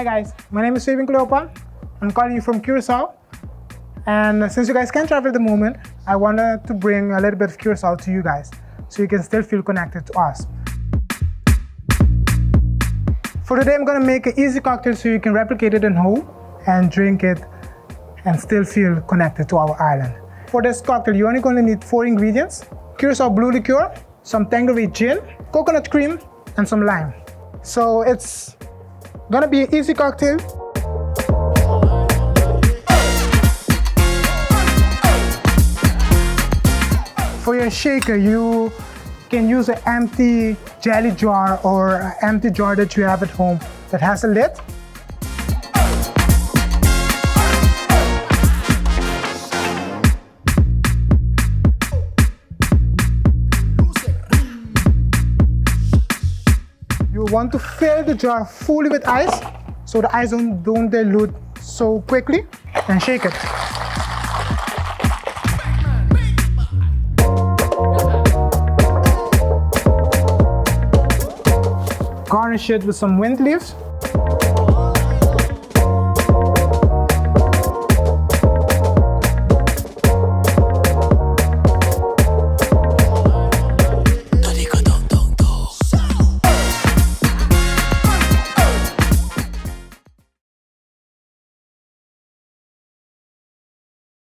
Hi guys, my name is Fabian Cleopa. I'm calling you from Curaçao. And since you guys can't travel at the moment, I wanted to bring a little bit of Curaçao to you guys so you can still feel connected to us. For today, I'm gonna make an easy cocktail so you can replicate it at home and drink it and still feel connected to our island. For this cocktail, you're only gonna need 4 ingredients: Curaçao blue liqueur, some Tanqueray gin, coconut cream, and some lime. So it's gonna be an easy cocktail. For your shaker, you can use an empty jelly jar or an empty jar that you have at home that has a lid. You want to fill the jar fully with ice so the ice don't dilute so quickly, and shake it. Garnish it with some mint leaves.